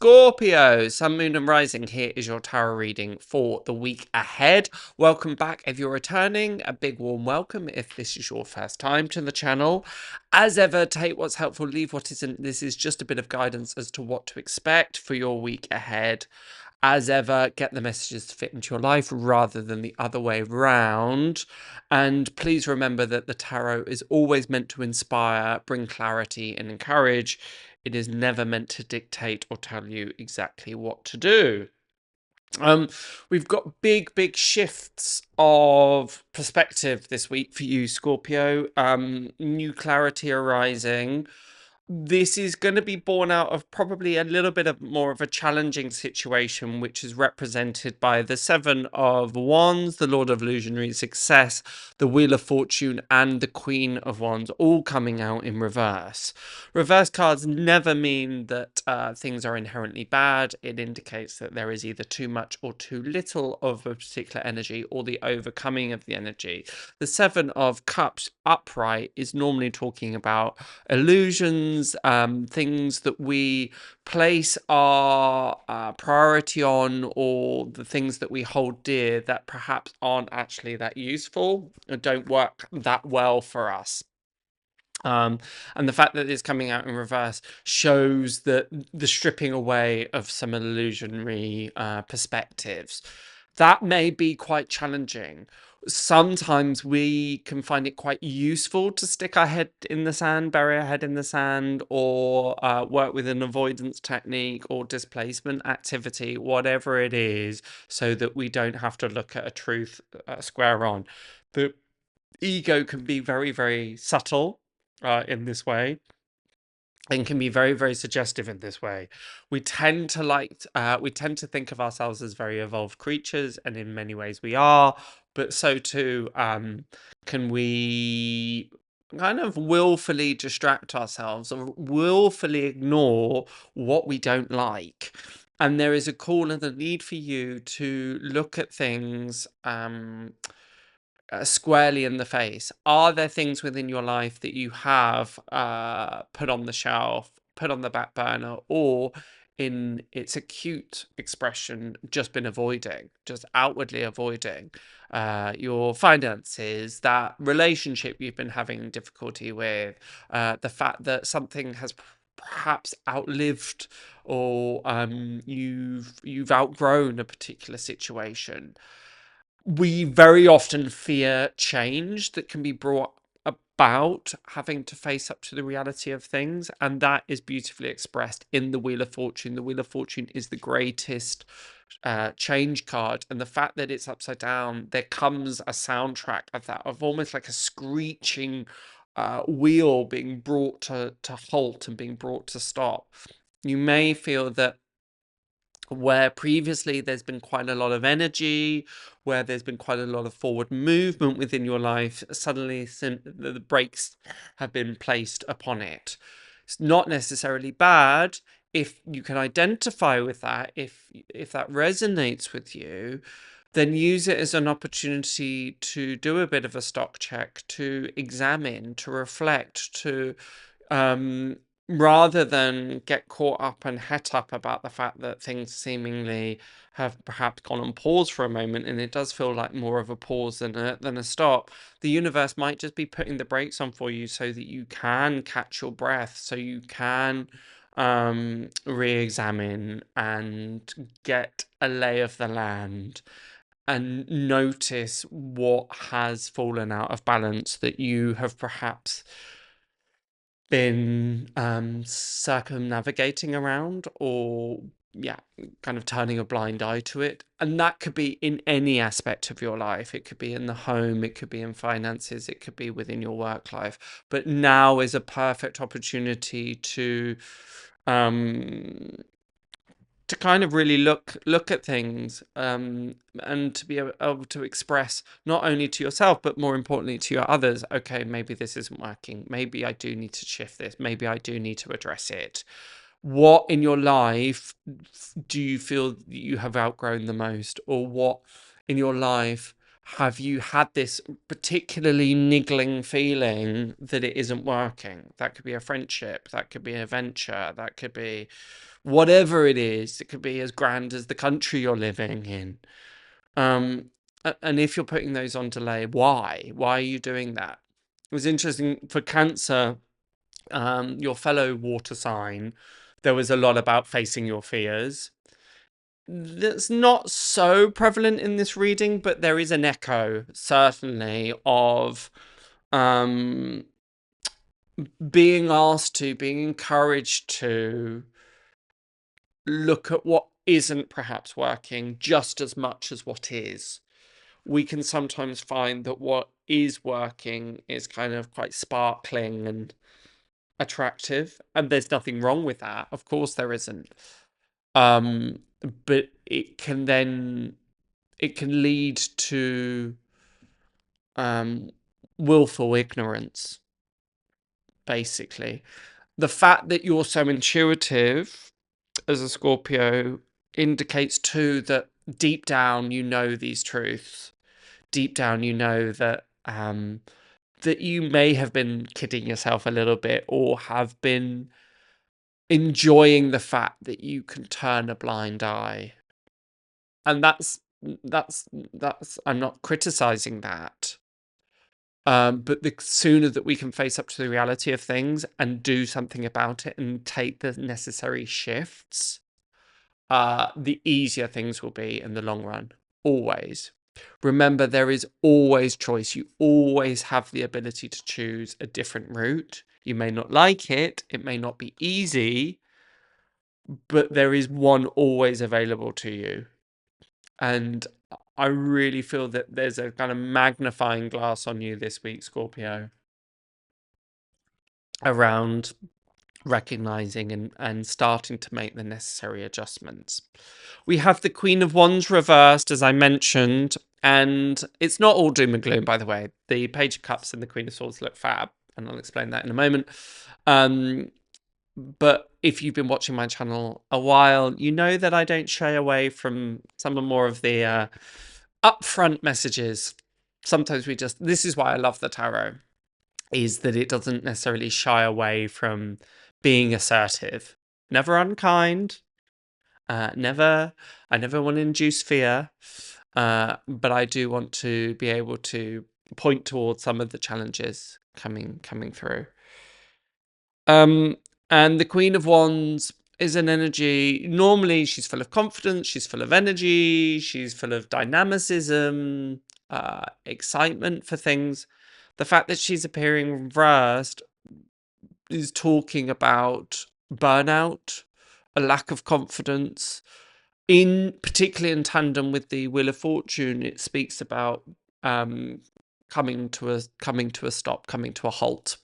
Scorpio, Sun, Moon and Rising. Here is your tarot reading for the week ahead. Welcome back if you're returning. A big warm welcome if this is your first time to the channel. As ever, take what's helpful, leave what isn't. This is just a bit of guidance as to what to expect for your week ahead. As ever, get the messages to fit into your life rather than the other way round. And please remember that the tarot is always meant to inspire, bring clarity and encourage. It is never meant to dictate or tell you exactly what to do. We've got big shifts of perspective this week for you, Scorpio. New clarity arising. This is going to be born out of probably a little bit of more of a challenging situation, which is represented by the Seven of Wands, the Lord of Illusionary Success, the Wheel of Fortune, and the Queen of Wands, all coming out in reverse. Reverse cards never mean that things are inherently bad. It indicates that there is either too much or too little of a particular energy, or the overcoming of the energy. The Seven of Cups upright is normally talking about illusions, things that we place our priority on, or the things that we hold dear that perhaps aren't actually that useful or don't work that well for us. And the fact that it's coming out in reverse shows that the stripping away of some illusionary perspectives. That may be quite challenging. Sometimes we can find it quite useful to stick our head in the sand, bury our head in the sand, or work with an avoidance technique or displacement activity, whatever it is, so that we don't have to look at a truth square on. The ego can be very subtle in this way, and can be very suggestive in this way. We tend to think of ourselves as very evolved creatures, and in many ways we are, but so too can we kind of willfully distract ourselves or willfully ignore what we don't like. And there is a call and a need for you to look at things squarely in the face. Are there things within your life that you have put on the shelf, put on the back burner, or in its acute expression, just been avoiding, just outwardly avoiding? Your finances, that relationship you've been having difficulty with, the fact that something has perhaps outlived, or you've outgrown a particular situation. We very often fear change that can be brought about having to face up to the reality of things, and that is beautifully expressed in the Wheel of Fortune. The Wheel of Fortune is the greatest change card, and the fact that it's upside down, there comes a soundtrack of that, of almost like a screeching wheel being brought to halt and being brought to stop. You may feel that where previously there's been quite a lot of energy, where there's been quite a lot of forward movement within your life, suddenly the brakes have been placed upon it. It's not necessarily bad if you can identify with that. If that resonates with you, then use it as an opportunity to do a bit of a stock check, to examine, to reflect, to rather than get caught up and het up about the fact that things seemingly have perhaps gone on pause for a moment, and it does feel like more of a pause than a stop. The universe might just be putting the brakes on for you so that you can catch your breath, so you can re-examine and get a lay of the land and notice what has fallen out of balance that you have perhaps been circumnavigating around, or kind of turning a blind eye to it. And that could be in any aspect of your life. It could be in the home, it could be in finances, it could be within your work life. But now is a perfect opportunity to kind of really look at things, and to be able to express not only to yourself but more importantly to your others, okay, maybe this isn't working, maybe I do need to shift this, maybe I do need to address it. What in your life do you feel you have outgrown the most, or what in your life have you had this particularly niggling feeling that it isn't working? That could be a friendship, that could be a venture, that could be whatever it is. It could be as grand as the country you're living in. And if you're putting those on delay, why are you doing that? It was interesting for Cancer, your fellow water sign. There was a lot about facing your fears. That's not so prevalent in this reading, but there is an echo, certainly, of being asked to, being encouraged to look at what isn't perhaps working just as much as what is. We can sometimes find that what is working is kind of quite sparkling and attractive, and there's nothing wrong with that. Of course there isn't. But it can lead to willful ignorance, basically. The fact that you're so intuitive as a Scorpio indicates too that deep down you know these truths. Deep down you know that that you may have been kidding yourself a little bit, or have been enjoying the fact that you can turn a blind eye. And that's I'm not criticizing that. But the sooner that we can face up to the reality of things and do something about it and take the necessary shifts, the easier things will be in the long run. Always. Remember, there is always choice. You always have the ability to choose a different route. You may not like it. It may not be easy, but there is one always available to you. And I really feel that there's a kind of magnifying glass on you this week, Scorpio, around recognizing and starting to make the necessary adjustments. We have the Queen of Wands reversed, as I mentioned, and it's not all doom and gloom, by the way. The Page of Cups and the Queen of Swords look fab, and I'll explain that in a moment. But if you've been watching my channel a while, you know that I don't shy away from some more of the upfront messages. Sometimes this is why I love the tarot, is that it doesn't necessarily shy away from being assertive. Never unkind. I never want to induce fear. But I do want to be able to point towards some of the challenges coming through. And the Queen of Wands is an energy. Normally she's full of confidence, she's full of energy, she's full of dynamicism, excitement for things. The fact that she's appearing reversed is talking about burnout, a lack of confidence. Particularly in tandem with the Wheel of Fortune, it speaks about coming to a stop, coming to a halt.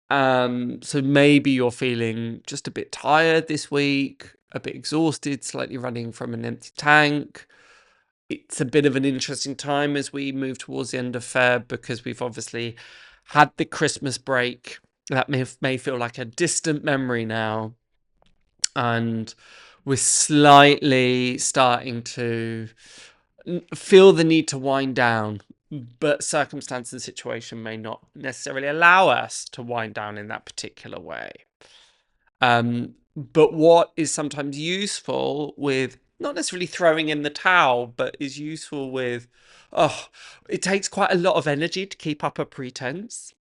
So maybe you're feeling just a bit tired this week, a bit exhausted, slightly running from an empty tank. It's a bit of an interesting time as we move towards the end of Feb, because we've obviously had the Christmas break. That may feel like a distant memory now. And we're slightly starting to feel the need to wind down, but circumstance and situation may not necessarily allow us to wind down in that particular way. But what is sometimes useful with not necessarily throwing in the towel, but is useful with, it takes quite a lot of energy to keep up a pretense.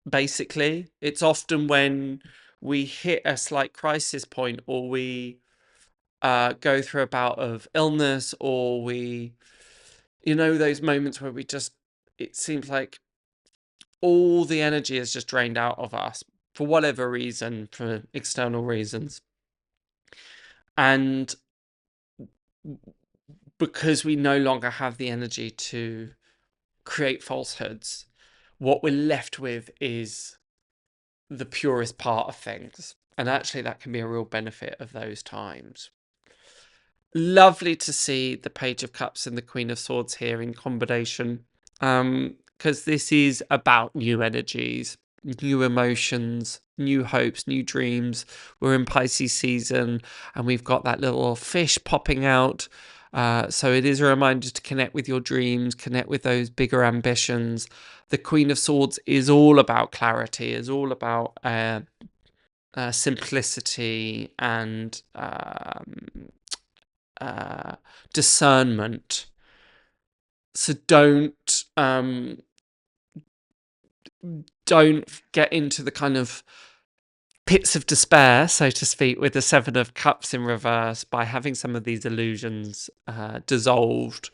Basically, it's often when we hit a slight crisis point, or we go through a bout of illness, or we, those moments where it seems like all the energy is just drained out of us for whatever reason, for external reasons. And because we no longer have the energy to create falsehoods, what we're left with is the purest part of things. And actually that can be a real benefit of those times. Lovely to see the Page of Cups and the Queen of Swords here in combination, because this is about new energies, new emotions, new hopes, new dreams. We're in Pisces season, and we've got that little fish popping out. So it is a reminder to connect with your dreams, connect with those bigger ambitions. The Queen of Swords is all about clarity, is all about simplicity and discernment. So don't get into the kind of pits of despair, so to speak, with the Seven of Cups in reverse by having some of these illusions dissolved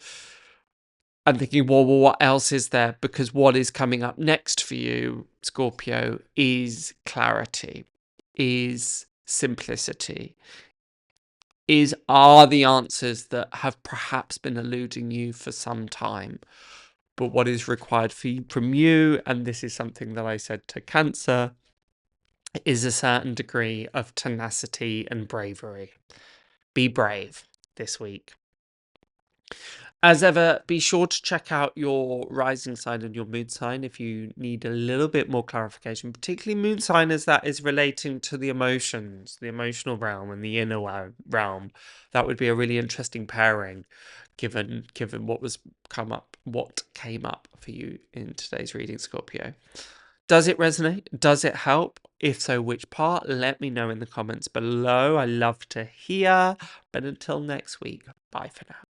and thinking, well, what else is there? Because what is coming up next for you, Scorpio, is clarity, is simplicity, are the answers that have perhaps been eluding you for some time. But what is required from you, and this is something that I said to Cancer, is a certain degree of tenacity and bravery. Be brave this week. As ever, be sure to check out your rising sign and your moon sign if you need a little bit more clarification, particularly moon sign as that is relating to the emotions, the emotional realm and the inner realm. That would be a really interesting pairing given what came up for you in today's reading, Scorpio. Does it resonate? Does it help? If so, which part? Let me know in the comments below. I love to hear. But until next week, bye for now.